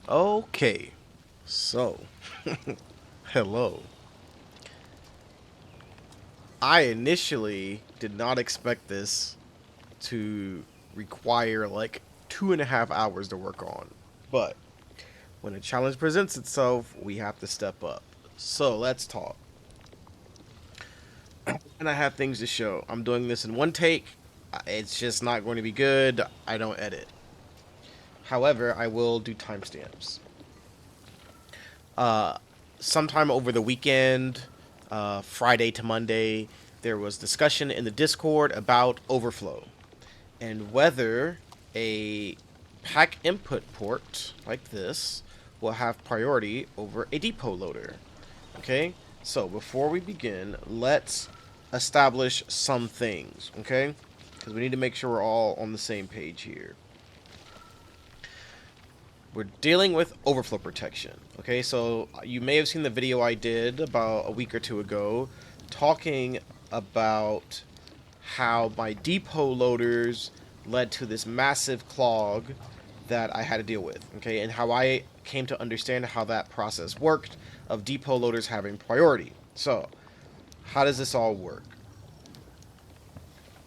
Okay, so hello. I initially did not expect this to require like 2.5 hours to work on, but when a challenge presents itself, we have to step up. So let's talk. And I have things to show. I'm doing this in one take. It's just not going to be good. I don't edit. However, I will do timestamps. Uh, Sometime over the weekend, Friday to Monday, there was discussion in the Discord about Overflow and whether a PAC Input port like this will have priority over a depot loader. Okay, so before we begin, let's establish some things, okay? Because we need to make sure we're all on the same page here. We're dealing with overflow protection. Okay, so you may have seen the video I did about a week or two ago talking about how my depot loaders led to this massive clog that I had to deal with. Okay, and how I came to understand how that process worked of depot loaders having priority. So, how does this all work?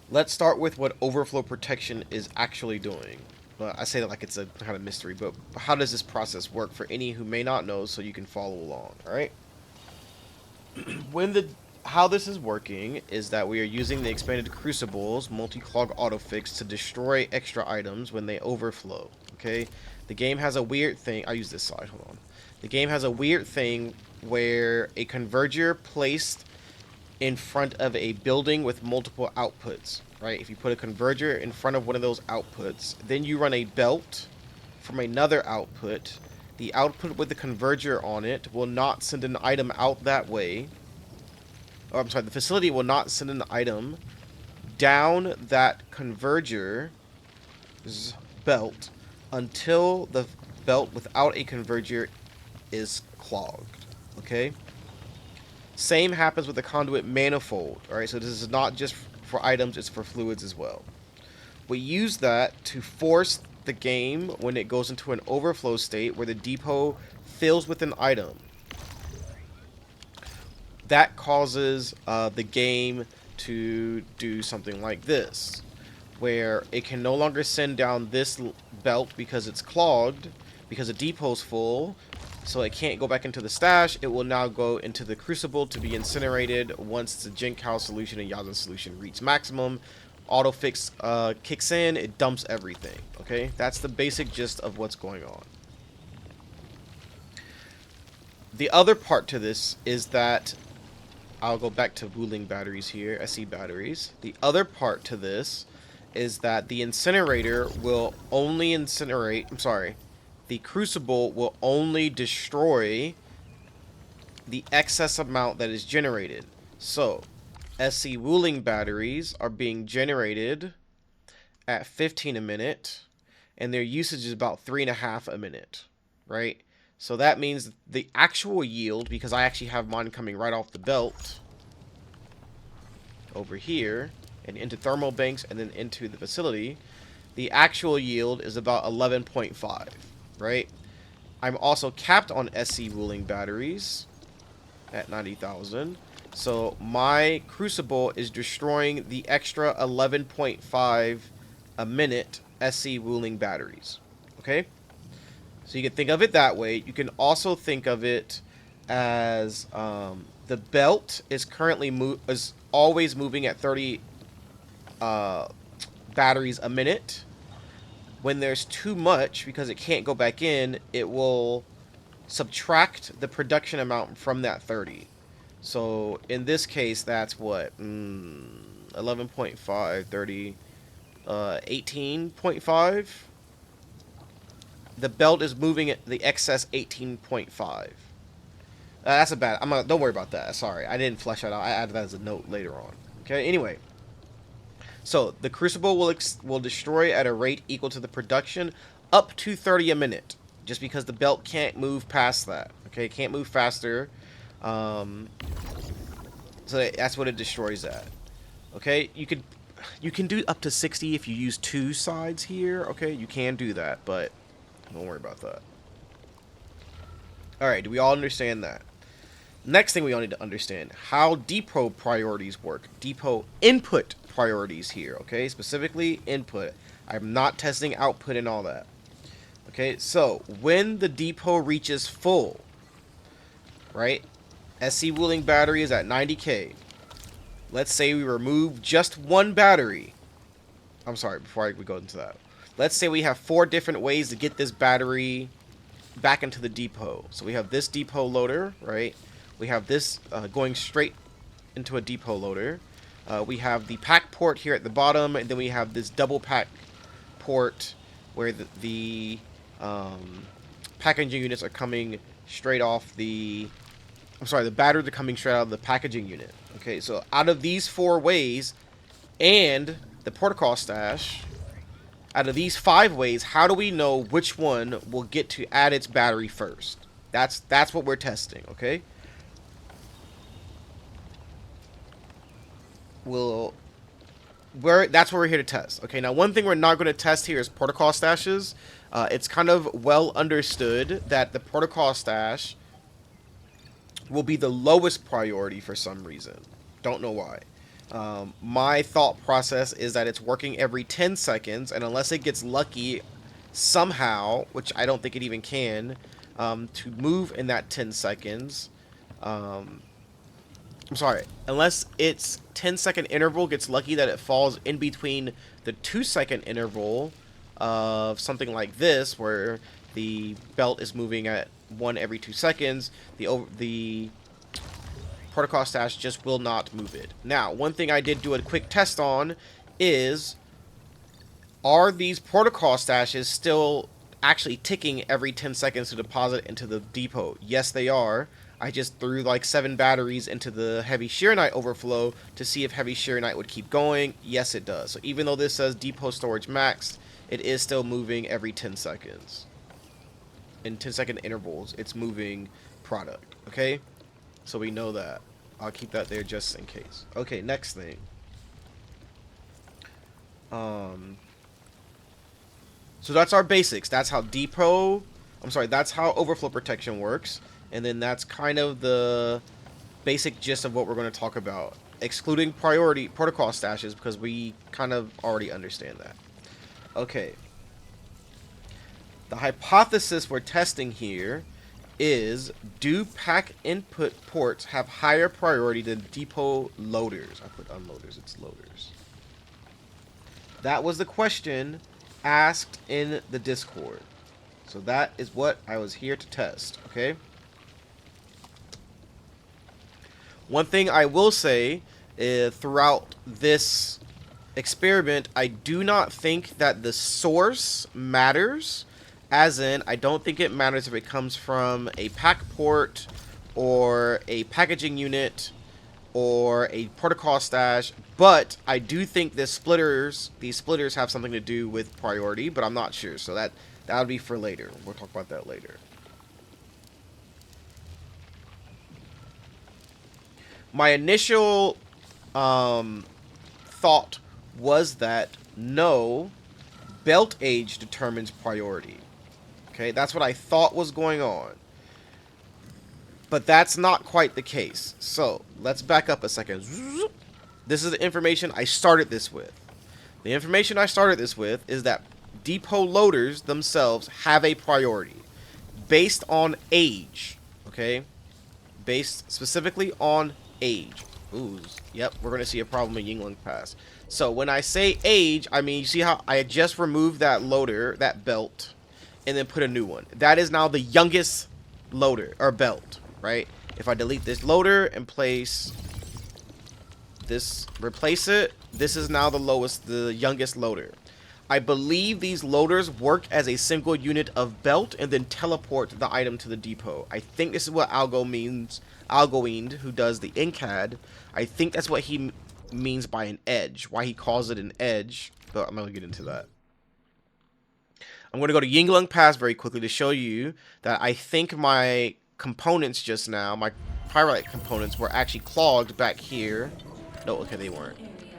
Let's start with what overflow protection is actually doing. Well, I say that like it's a kind of mystery, but how does this process work for any who may not know, so you can follow along, all right? When the How this is working is that we are using the expanded Crucible's multi-clog autofix to destroy extra items when they overflow, okay? The game has a weird thing. I'll use this side, hold on. The game has a weird thing where a converger placed in front of a building with multiple outputs, right? If you put a converger in front of one of those outputs, then you run a belt from another output. The output with the converger on it will not send an item out that way. Or I'm sorry, the facility will not send an item down that converger's belt until the belt without a converger is clogged. Okay? Same happens with the conduit manifold. Alright, so this is not just for items, it's for fluids as well. We use that to force the game when it goes into an overflow state where the depot fills with an item. That causes the game to do something like this, where it can no longer send down this belt because it's clogged, because the depot's full, so it can't go back into the stash. It will now go into the Crucible to be incinerated once the Jinkow solution and Yazan solution reach maximum. Autofix kicks in, it dumps everything. Okay, that's the basic gist of what's going on. The other part to this is that I'll go back to Wuling batteries here. I see batteries. The other part to this is that the incinerator will only incinerate. I'm sorry. The Crucible will only destroy the excess amount that is generated. So, SC Wuling batteries are being generated at 15 a minute, and their usage is about 3.5 a minute, right? So that means the actual yield, because I actually have mine coming right off the belt over here and into thermal banks and then into the facility, the actual yield is about 11.5, right? I'm also capped on SC Wuling batteries at 90,000. So my Crucible is destroying the extra 11.5 a minute SC Wuling batteries. Okay? So you can think of it that way. You can also think of it as the belt is currently is always moving at 30 batteries a minute. When there's too much, because it can't go back in, it will subtract the production amount from that 30. So in this case, that's what? 11.5, 30, 18.5. The belt is moving at the excess 18.5. That's a bad. Don't worry about that. Sorry, I didn't flesh that out. I added that as a note later on. Okay. Anyway, so the Crucible will destroy at a rate equal to the production up to 30 a minute, just because the belt can't move past that. Okay, it can't move faster. So that's what it destroys at. Okay, you can do up to 60 if you use two sides here. Okay, you can do that, but don't worry about that. Alright, do we all understand that? Next thing we all need to understand, how depot priorities work. Depot input priorities here, okay? Specifically input. I'm not testing output and all that. Okay, so when the depot reaches full, right? SC wheeling battery is at 90K. Let's say we remove just one battery. I'm sorry, before we go into that. Let's say we have 4 different ways to get this battery back into the depot. So we have this depot loader, right? We have this going straight into a depot loader. We have the PAC port here at the bottom, and then we have this double PAC port where the packaging units are coming straight off the... I'm sorry, the batteries are coming straight out of the packaging unit. Okay, so out of these 4 ways and the protocol stash, out of these 5 ways, how do we know which one will get to add its battery first? That's what we're testing, okay? That's what we're here to test. Okay, now one thing we're not going to test here is protocol stashes. It's kind of well understood that the protocol stash will be the lowest priority for some reason. Don't know why. My thought process is that it's working every 10 seconds, and unless it gets lucky somehow, which I don't think it even can, to move in that 10 seconds, I'm sorry, unless its 10-second interval gets lucky that it falls in between the 2-second interval of something like this, where the belt is moving at 1 every 2 seconds, the protocol stash just will not move it. Now, one thing I did do a quick test on is, are these protocol stashes still actually ticking every 10 seconds to deposit into the depot? Yes, they are. I just threw like 7 batteries into the heavy shearnite overflow to see if heavy shearnite would keep going. Yes, it does. So even though this says depot storage maxed, it is still moving every 10 seconds. In 10-second intervals, it's moving product. Okay? So we know that. I'll keep that there just in case. Okay, next thing. So that's our basics. That's how that's how overflow protection works. And then that's kind of the basic gist of what we're going to talk about, excluding priority protocol stashes, because we kind of already understand that. Okay. The hypothesis we're testing here is, do PAC input ports have higher priority than depot loaders? I put unloaders, it's loaders. That was the question asked in the Discord. So that is what I was here to test, okay? One thing I will say is, throughout this experiment, I do not think that the source matters. As in, I don't think it matters if it comes from a PAC port or a packaging unit or a protocol stash, but I do think these splitters have something to do with priority, but I'm not sure. So that would be for later. We'll talk about that later. My initial thought was that no, belt age determines priority. Okay, that's what I thought was going on. But that's not quite the case. So, let's back up a second. This is the information I started this with. The information I started this with is that depot loaders themselves have a priority based on age. Okay? Based specifically on age. Ooh, yep, we're going to see a problem in Yingling Pass. So, when I say age, I mean, you see how I just removed that loader, that belt, and then put a new one. That is now the youngest loader, or belt, right? If I delete this loader and place this, replace it, this is now the youngest loader. I believe these loaders work as a single unit of belt and then teleport the item to the depot. I think this is what Algo means. Algoind, who does the NCAD, I think that's what he means by an edge. Why he calls it an edge, but I'm not going to get into that. I'm going to go to Yingling Pass very quickly to show you that I think my components just now, my pyrite components, were actually clogged back here. No, okay, they weren't.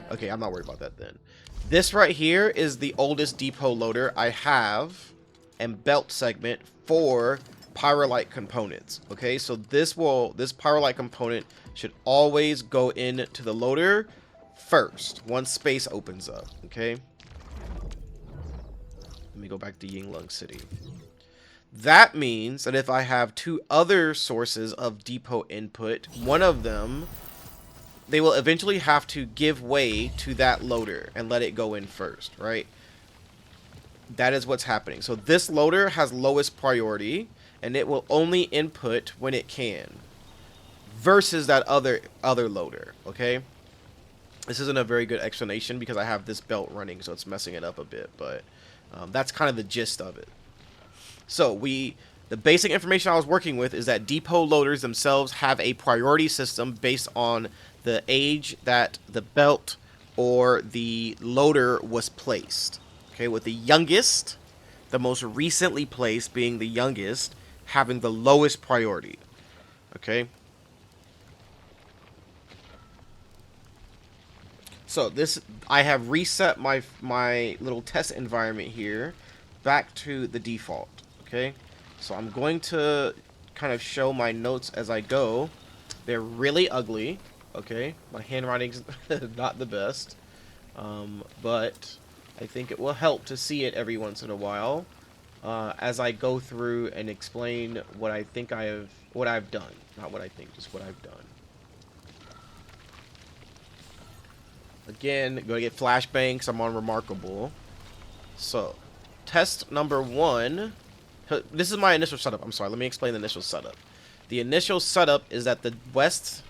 Okay, I'm not worried about that then. This right here is the oldest depot loader I have and belt segment for Pyrolite components. Okay, so this Pyrolite component should always go into the loader first once space opens up. Okay, let me go back to Yinglung City. That means that if I have two other sources of depot input, one of them, they will eventually have to give way to that loader and let it go in first, right? That is what's happening. So this loader has lowest priority, and it will only input when it can, versus that other loader, okay? This isn't a very good explanation because I have this belt running, so it's messing it up a bit, but that's kind of the gist of it. So the basic information I was working with is that depot loaders themselves have a priority system based on the age that the belt or the loader was placed. Okay, with the youngest, the most recently placed being the youngest, having the lowest priority. Okay. So I have reset my little test environment here back to the default. Okay, so I'm going to kind of show my notes as I go. They're really ugly. Okay, my handwriting's not the best, but I think it will help to see it every once in a while as I go through and explain what I think what I've done. Not what I think, just what I've done. Again, going to get flashbangs. I'm on Remarkable. So, test number 1. This is my initial setup. I'm sorry. Let me explain the initial setup. The initial setup is that the west,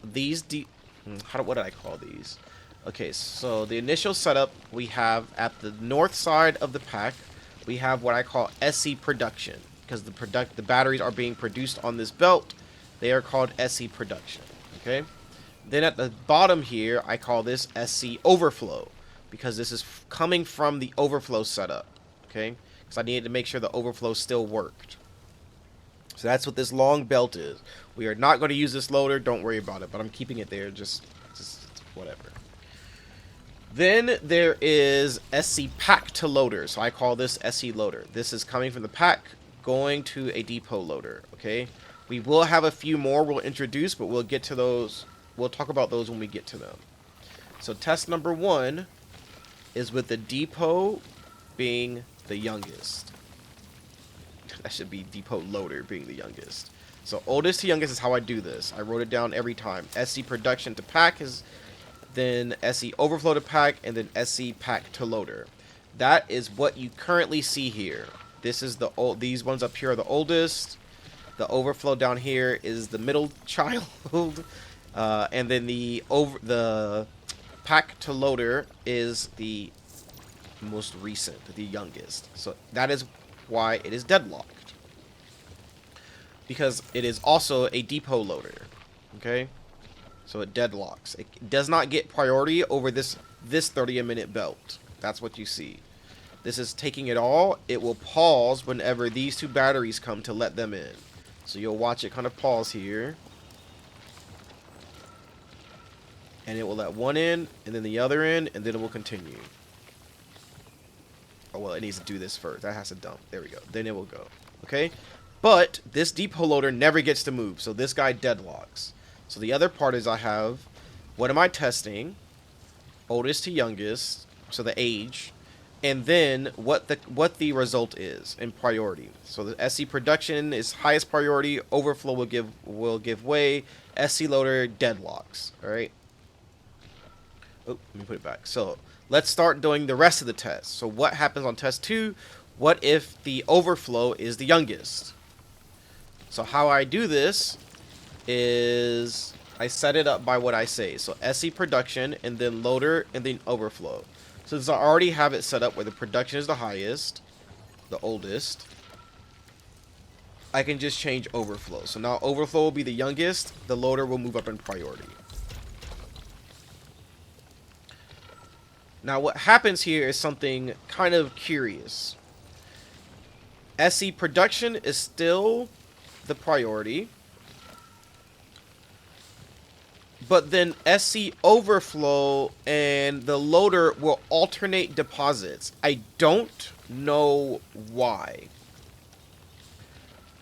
what did I call these? Okay, so the initial setup we have at the north side of the PAC, we have what I call SC production because the batteries are being produced on this belt. They are called SC production. Okay. Then at the bottom here, I call this SC overflow because this is coming from the overflow setup. Okay, because I needed to make sure the overflow still worked. So that's what this long belt is. We are not going to use this loader. Don't worry about it. But I'm keeping it there. Just whatever. Then there is SC PAC to loader. So I call this SC loader. This is coming from the PAC going to a depot loader. Okay. We will have a few more we'll introduce, but we'll get to those. We'll talk about those when we get to them. So test number 1 is with the depot being the youngest. That should be depot loader being the youngest. So oldest to youngest is how I do this. I wrote it down every time. SC production to PAC is then SC overflow to PAC and then SC PAC to loader. That is what you currently see here. This is these ones up here are the oldest. The overflow down here is the middle child. And then the PAC to loader is the most recent, the youngest. So that is why it is deadlocked. Because it is also a depot loader. Okay? So it deadlocks. It does not get priority over this 30-minute belt. That's what you see. This is taking it all. It will pause whenever these two batteries come to let them in. So you'll watch it kind of pause here. And it will let one in, and then the other in, and then it will continue. Oh, well, it needs to do this first. That has to dump. There we go. Then it will go. Okay? But this depot loader never gets to move, so this guy deadlocks. So the other part is I have, what am I testing? Oldest to youngest, so the age, and then what the result is in priority. So the SC production is highest priority, overflow will give way, SC loader deadlocks. All right? Oh, let me put it back. So let's start doing the rest of the test. So what happens on test 2? What if the overflow is the youngest? So how I do this is I set it up by what I say. So SC production and then loader and then overflow. Since I already have it set up where the production is the highest, the oldest, I can just change overflow. So now overflow will be the youngest. The loader will move up in priority. Now what happens here is something kind of curious. SC production is still the priority. But then SC overflow and the loader will alternate deposits. I don't know why.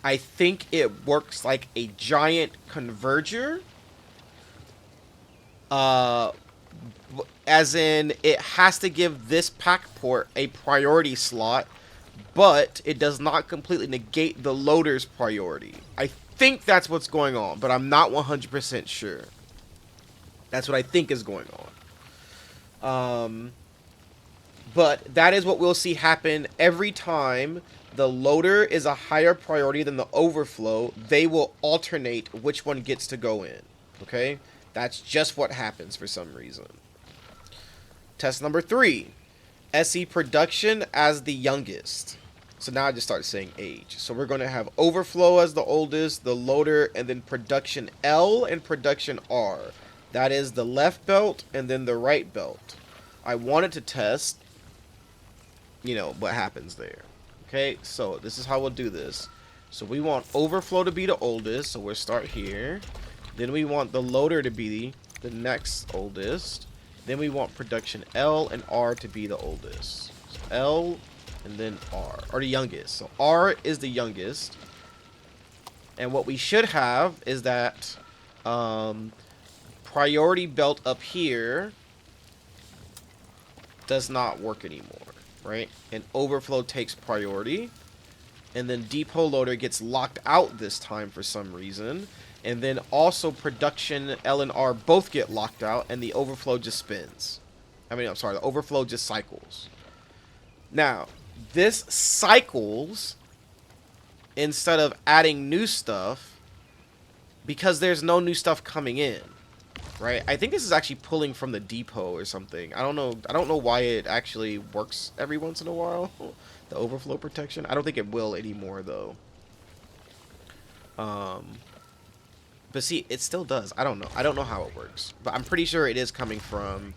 I think it works like a giant converger. Uh, as in, it has to give this PAC port a priority slot, but it does not completely negate the loader's priority. I think that's what's going on, but I'm not 100% sure. That's what I think is going on. But that is what we'll see happen every time the loader is a higher priority than the overflow. They will alternate which one gets to go in. Okay? That's just what happens for some reason. Test number 3. SE production as the youngest. So now I just start saying age. So we're going to have overflow as the oldest, the loader, and then production L and production R. That is the left belt and then the right belt. I wanted to test, what happens there. Okay, so this is how we'll do this. So we want overflow to be the oldest, so we'll start here. Then we want the loader to be the next oldest. Then we want production L and R to be the oldest. So L and then R, or the youngest. So R is the youngest. And what we should have is that priority belt up here does not work anymore, right? And overflow takes priority. And then depot loader gets locked out this time for some reason. And then also production L and R both get locked out, and the overflow just spins. The overflow just cycles. Now, this cycles instead of adding new stuff because there's no new stuff coming in, right? I think this is actually pulling from the depot or something. I don't know why it actually works every once in a while, the overflow protection. I don't think it will anymore, though. But see, it still does. I don't know. I don't know how it works. But I'm pretty sure it is coming from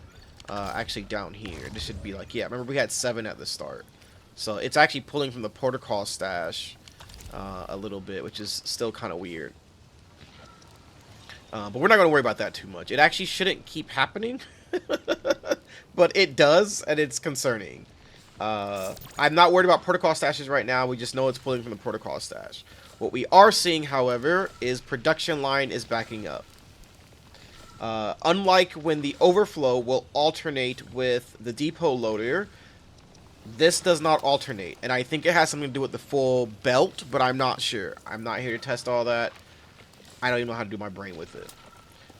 actually down here. This should be like, yeah, remember we had 7 at the start. So it's actually pulling from the protocol stash a little bit, which is still kind of weird. But we're not going to worry about that too much. It actually shouldn't keep happening. But it does, and it's concerning. I'm not worried about protocol stashes right now. We just know it's pulling from the protocol stash. What we are seeing, however, is production line is backing up. Unlike when the overflow will alternate with the depot loader, this does not alternate. And I think it has something to do with the full belt, but I'm not sure. I'm not here to test all that. I don't even know how to do my brain with it.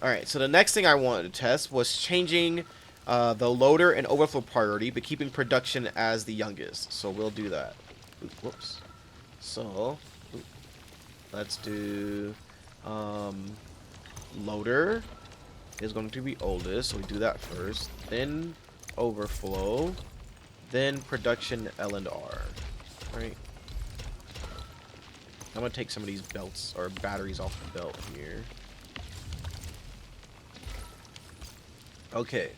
Alright, so the next thing I wanted to test was changing the loader and overflow priority, but keeping production as the youngest. So we'll do that. Whoops. So let's do loader is going to be oldest, so we do that first. Then overflow, then production L and R. Right. I'm gonna take some of these belts or batteries off the belt here. Okay.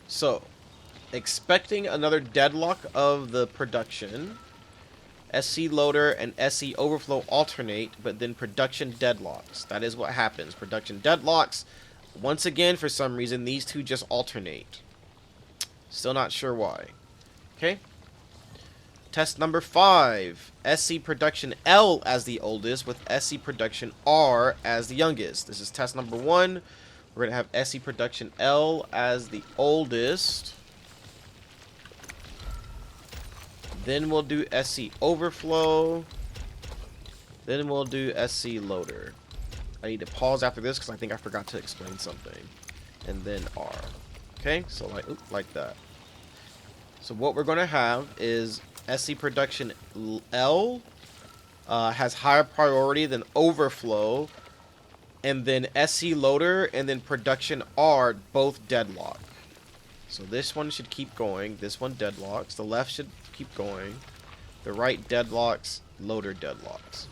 So, expecting another deadlock of the production. SC loader and SC overflow alternate, but then production deadlocks. That is what happens. Production deadlocks. Once again, for some reason, these two just alternate. Still not sure why. Okay. Test number 5. SC production L as the oldest with SC production R as the youngest. This is test number 1. We're going to have SC production L as the oldest. Then we'll do SC overflow. Then we'll do SC loader. I need to pause after this because I think I forgot to explain something. And then R. Okay, so like that. So what we're going to have is SC production L has higher priority than overflow. And then SC loader and then production R both deadlock. So this one should keep going. This one deadlocks. The left should keep going. The right deadlocks. Loader deadlocks.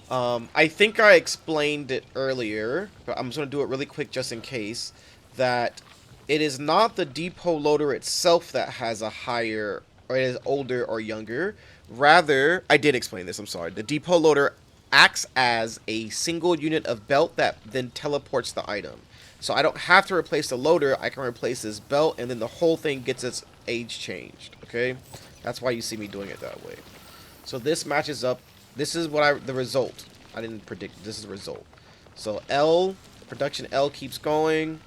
I think I explained it earlier, but I'm just going to do it really quick just in case, that it is not the depot loader itself that has a higher, or is older or younger. Rather, I did explain this, I'm sorry. The depot loader acts as a single unit of belt that then teleports the item. So I don't have to replace the loader, I can replace this belt, and then the whole thing gets its age changed, okay? That's why you see me doing it that way. So this matches up. This is what the result. I didn't predict. This is the result. So L, production L keeps going.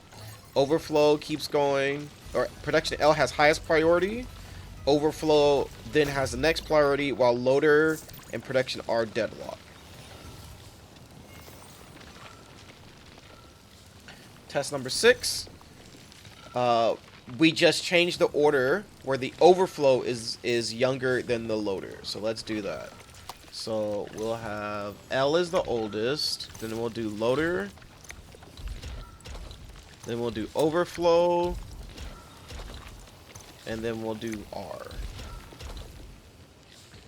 Overflow keeps going. Or production L has highest priority. Overflow then has the next priority, while loader and production R deadlock. Test number 6. We just changed the order where the overflow is younger than the loader. So let's do that. So we'll have L is the oldest. Then we'll do loader. Then we'll do overflow. And then we'll do R.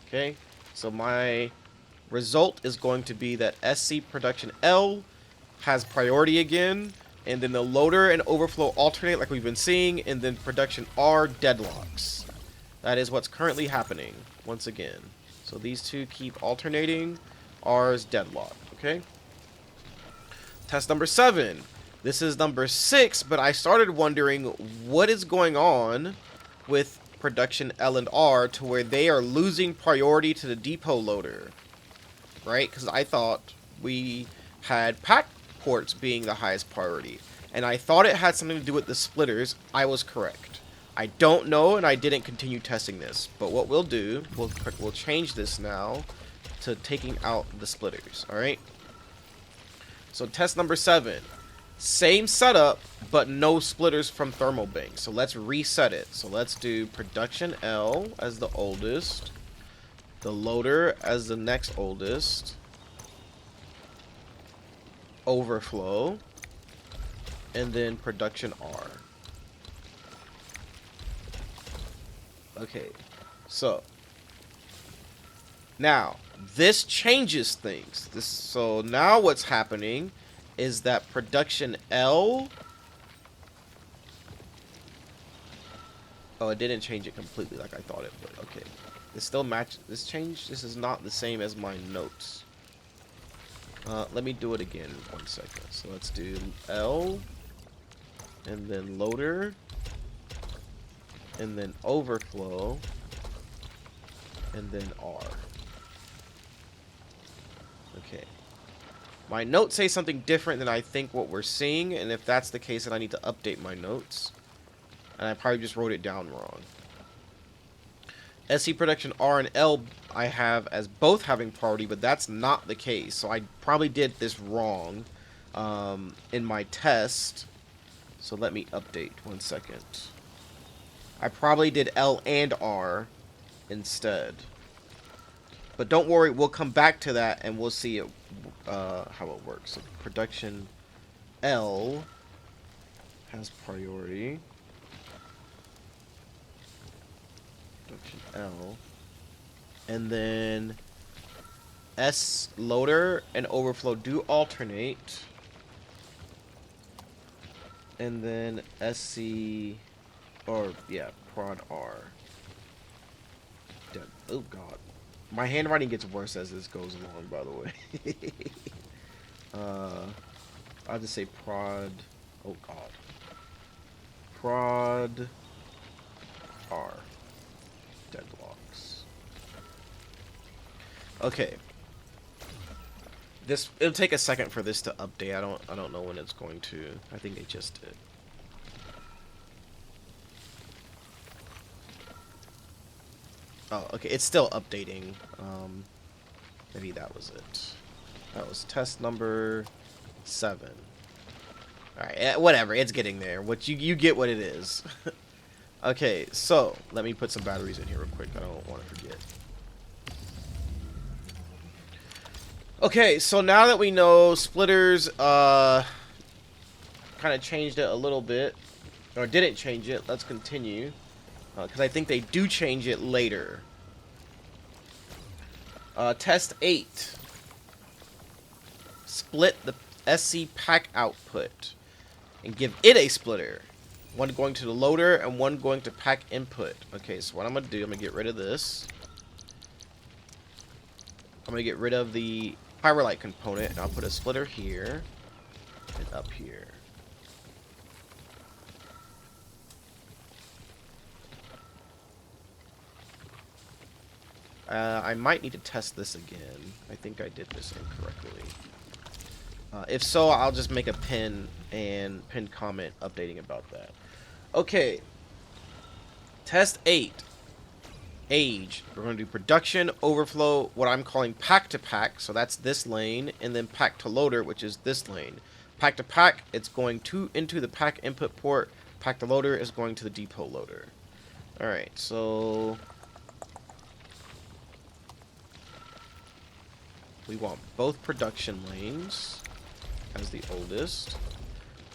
Okay. So my result is going to be that SC production L has priority again. And then the loader and overflow alternate like we've been seeing. And then production R deadlocks. That is what's currently happening once again. So these two keep alternating. R's deadlock. Okay. Test number 7. This is number 6. But I started wondering what is going on with production L and R to where they are losing priority to the depot loader. Right? Because I thought we had PAC ports being the highest priority, and I thought it had something to do with the splitters. I was correct. I don't know, and I didn't continue testing this, but what we'll do, we'll change this now to taking out the splitters. All right, so test number 7, same setup but no splitters from thermal bank. So let's reset it. So let's do production L as the oldest, the loader as the next oldest, overflow, and then production R. Okay, so now this changes things. So now what's happening is that production L, oh, it didn't change it completely like I thought it would. Okay, this still match. This is not the same as my notes. Let me do it again 1 second. So let's do L, and then loader, and then overflow, and then R. Okay. My notes say something different than I think what we're seeing, and if that's the case, then I need to update my notes. And I probably just wrote it down wrong. SC production R and L I have as both having priority, but that's not the case. So I probably did this wrong in my test. So let me update 1 second. I probably did L and R instead. But don't worry, we'll come back to that and we'll see it, how it works. So production L has priority. Production L, and then S loader and overflow do alternate, and then SC, or yeah, prod R. Oh god, my handwriting gets worse as this goes along, by the way. I'll just say prod, oh god, prod R deadlocks. Okay. It'll take a second for this to update. I don't know when it's going to. I think it just did. Oh, okay. It's still updating. Maybe that was it. That was test number 7. Alright, whatever. It's getting there. What you get what it is. Okay, so let me put some batteries in here real quick. I don't want to forget. Okay, so now that we know splitters kind of changed it a little bit, or didn't change it, let's continue, because I think they do change it later. Test 8. Split the SC PAC output and give it a splitter. One going to the loader and one going to PAC input. Okay, so what I'm going to do, I'm going to get rid of this. I'm going to get rid of the Pyrolite component, and I'll put a splitter here and up here. I might need to test this again. I think I did this incorrectly. If so, I'll just make a pin and pinned comment updating about that. Okay. Test 8. Age. We're going to do production, overflow, what I'm calling pack to pack. So that's this lane. And then pack to loader, which is this lane. Pack to pack, it's going into the PAC input port. Pack to loader is going to the depot loader. Alright, so we want both production lanes as the oldest.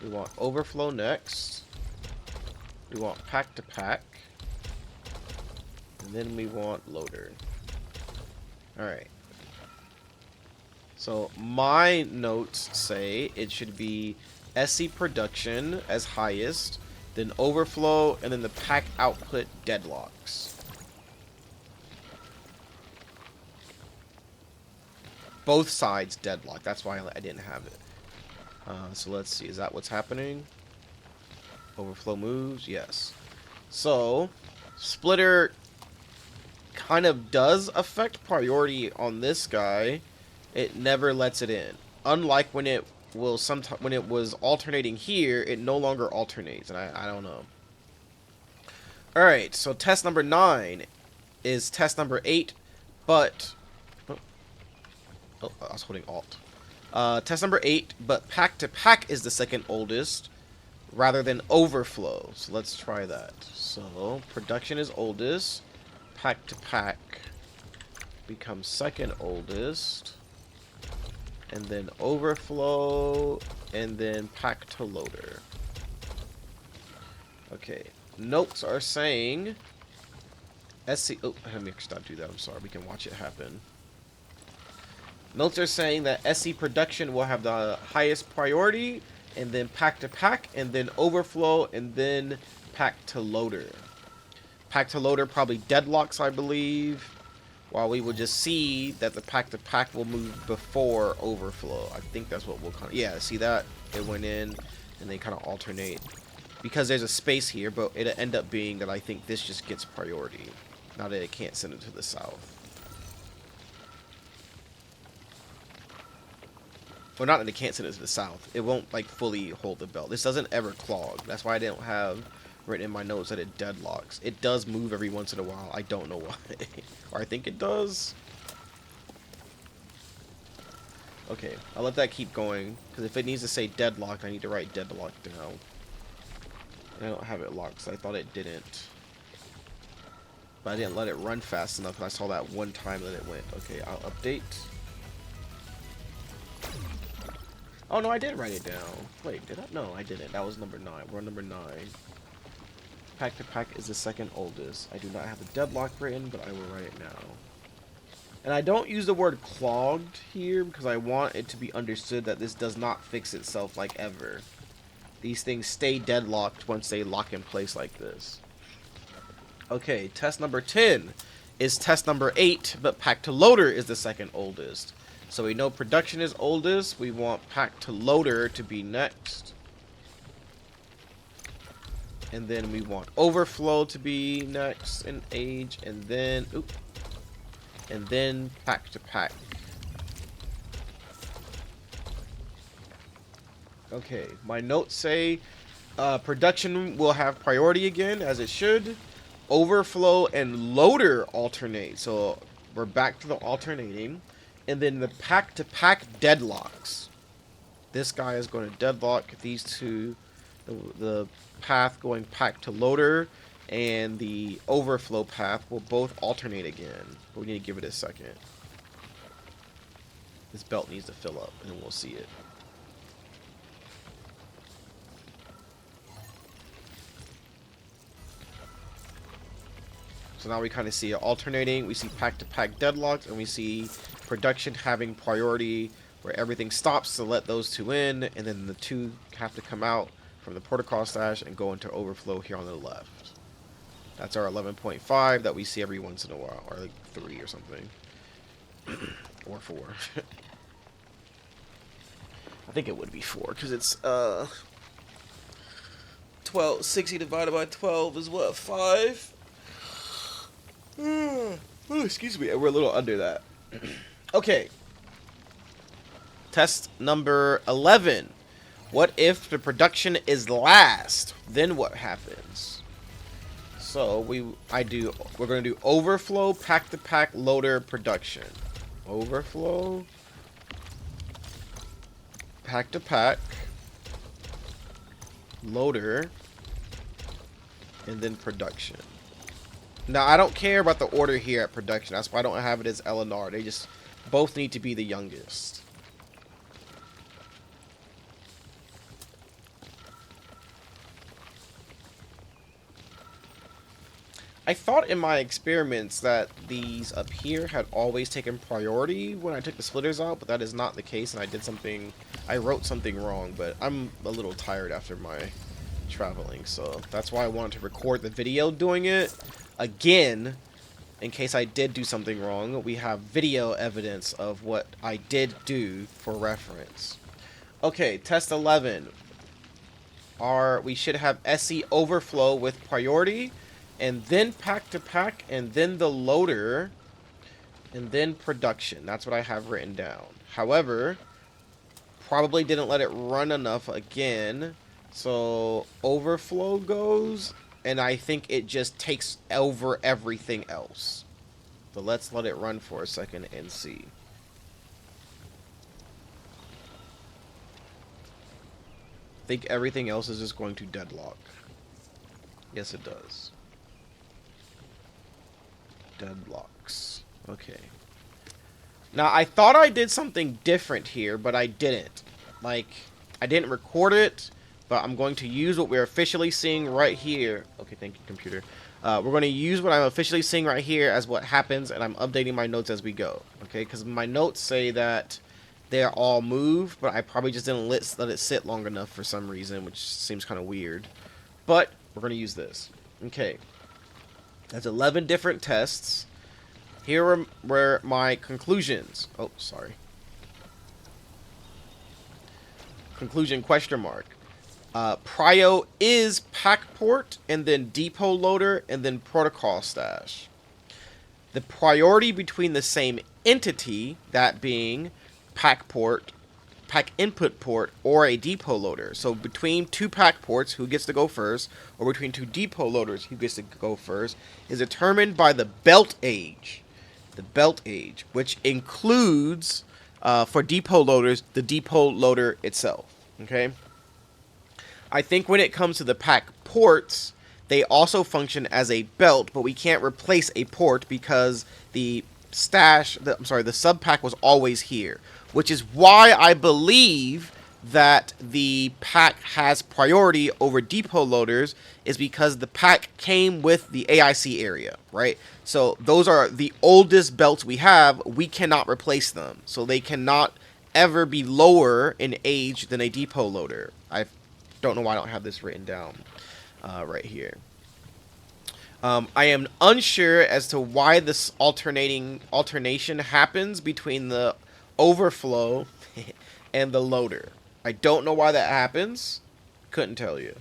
We want overflow next. We want pack to pack. And then we want loader. Alright. So my notes say it should be SC production as highest, then overflow, and then the PAC output deadlocks. Both sides deadlock. That's why I didn't have it. So let's see. Is that what's happening? Overflow moves? Yes. So, splitter kind of does affect priority on this guy. It never lets it in. Unlike when it will when it was alternating here, it no longer alternates, and I don't know. Alright, so test number 9 is test number 8, but I was holding Alt. Test number 8, but pack to pack is the second oldest rather than overflow. So let's try that. So production is oldest, pack to pack becomes second oldest, and then overflow, and then pack to loader. Okay, notes are saying SC. Oh, let me not do that. I'm sorry. We can watch it happen. Notes are saying that SC production will have the highest priority, and then pack to pack, and then overflow, and then pack to loader. Pack to loader probably deadlocks, I believe, while we will just see that the pack to pack will move before overflow. I think that's what we'll kind of, yeah, see that? It went in, and they kind of alternate. Because there's a space here, but it'll end up being that I think this just gets priority. Now that it can't send it to the south. Well, not that it can't send it to the south. It won't, like, fully hold the belt. This doesn't ever clog. That's why I don't have written in my notes that it deadlocks. It does move every once in a while. I don't know why. Or I think it does. Okay, I'll let that keep going. Because if it needs to say deadlock, I need to write deadlock down. And I don't have it locked, so I thought it didn't. But I didn't let it run fast enough, and I saw that one time that it went. Okay, I'll update. Oh, no, I did write it down. Wait, did I? No, I didn't. That was number 9. We're on number 9. Pack to pack is the second oldest. I do not have the deadlock written, but I will write it now. And I don't use the word clogged here because I want it to be understood that this does not fix itself like ever. These things stay deadlocked once they lock in place like this. Okay, test number 10 is test number 8, but pack to loader is the second oldest. So we know production is oldest. We want pack to loader to be next. And then we want overflow to be next in age. And then, and then pack to pack. Okay, my notes say production will have priority again, as it should. Overflow and loader alternate. So we're back to the alternating. And then the pack to pack deadlocks. This guy is going to deadlock these two. The path going pack to loader and the overflow path will both alternate again. But we need to give it a second. This belt needs to fill up and then we'll see it. So now we kind of see it alternating. We see pack to pack deadlocks, and we see production having priority where everything stops to let those two in, and then the two have to come out from the protocol stash and go into overflow here on the left. That's our 11.5 that we see every once in a while, or like 3 or something. Or 4. I think it would be 4 because it's 12. 60 divided by 12 is what, 5? Oh, excuse me, we're a little under that. Okay. Test number 11. What if the production is last? Then what happens? So we're going to do overflow, pack to pack, loader, production. Overflow, pack to pack, loader, and then production. Now I don't care about the order here at production. That's why I don't have it as L and R. They just both need to be the youngest. I thought in my experiments that these up here had always taken priority when I took the splitters out, but that is not the case, and I wrote something wrong, but I'm a little tired after my traveling, so that's why I wanted to record the video doing it again, in case I did do something wrong. We have video evidence of what I did do for reference. Okay, test 11. We should have SE overflow with priority, and then pack to pack, and then the loader, and then production. That's what I have written down. However, probably didn't let it run enough again, so overflow goes, and I think it just takes over everything else. So let's let it run for a second and see. I think everything else is just going to deadlock. Yes, it does. Deadlocks. Okay. Now, I thought I did something different here, but I didn't. Like, I didn't record it, but I'm going to use what we're officially seeing right here. Okay, thank you, computer. We're going to use what I'm officially seeing right here as what happens, and I'm updating my notes as we go. Okay, because my notes say that they're all moved, but I probably just didn't let it sit long enough for some reason, which seems kind of weird. But we're going to use this. Okay. That's 11 different tests. Here were my conclusions. Oh, sorry. Conclusion question mark. Prio is PAC port, and then depot loader, and then protocol stash. The priority between the same entity, that being PAC port, PAC input port, or a depot loader. So between two PAC ports, who gets to go first, or between two depot loaders, who gets to go first, is determined by the belt age. The belt age, which includes, for depot loaders, the depot loader itself. Okay? I think when it comes to the PAC ports, they also function as a belt, but we can't replace a port because the sub PAC was always here, which is why I believe that the PAC has priority over depot loaders, is because the PAC came with the AIC area, right? So those are the oldest belts we have. We cannot replace them, so they cannot ever be lower in age than a depot loader. I don't know why I don't have this written down right here. I am unsure as to why this alternation happens between the overflow and the loader. I don't know why that happens. Couldn't tell you.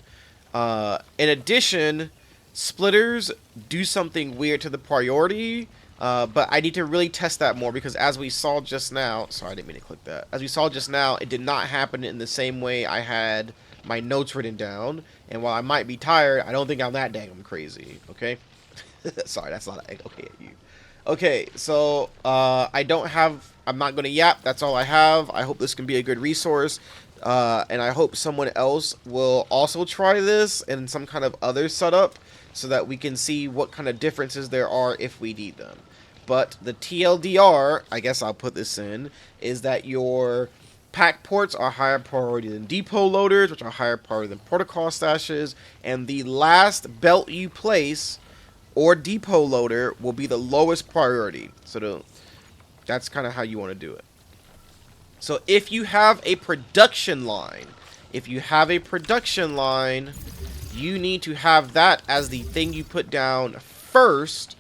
In addition, splitters do something weird to the priority, but I need to really test that more, because as we saw just now, sorry, I didn't mean to click that. As we saw just now, it did not happen in the same way I had my notes written down, and while I might be tired, I don't think I'm that dang crazy, okay? Sorry, that's not okay at you. Okay, so I'm not going to yap, that's all I have. I hope this can be a good resource, and I hope someone else will also try this in some kind of other setup, so that we can see what kind of differences there are if we need them. But the TLDR, I guess I'll put this in, is that your PAC ports are higher priority than depot loaders, which are higher priority than protocol stashes, and the last belt you place or depot loader will be the lowest priority. So that's kind of how you want to do it. So if you have a production line, you need to have that as the thing you put down first,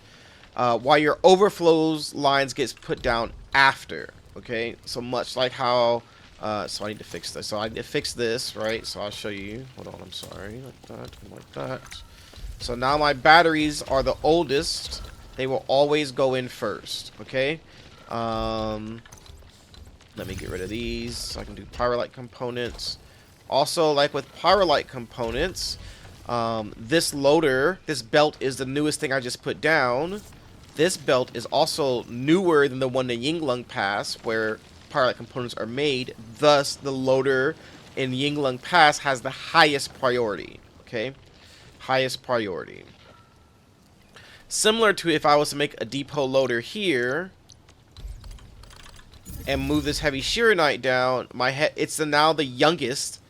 while your overflows lines gets put down after. Okay, so much like how so I need to fix this. So I need to fix this, right? So I'll show you. Hold on, I'm sorry. Like that, like that. So now my batteries are the oldest. They will always go in first, okay? Let me get rid of these so I can do Pyrolite components. Also, like with Pyrolite components, this loader, this belt is the newest thing I just put down. This belt is also newer than the one in Yinglung Pass, where Pyrolite components are made. Thus, the loader in Yinglung Pass has the highest priority, okay? Highest priority. Similar to if I was to make a depot loader here and move this heavy Shearonite down, it's now the youngest,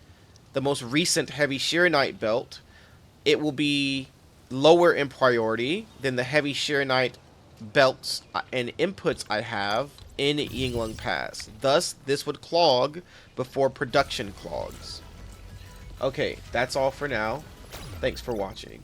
the most recent heavy Shearonite belt. It will be lower in priority than the heavy Shearonite belts and inputs I have in Yinglung Pass. Thus, this would clog before production clogs. Okay, that's all for now. Thanks for watching.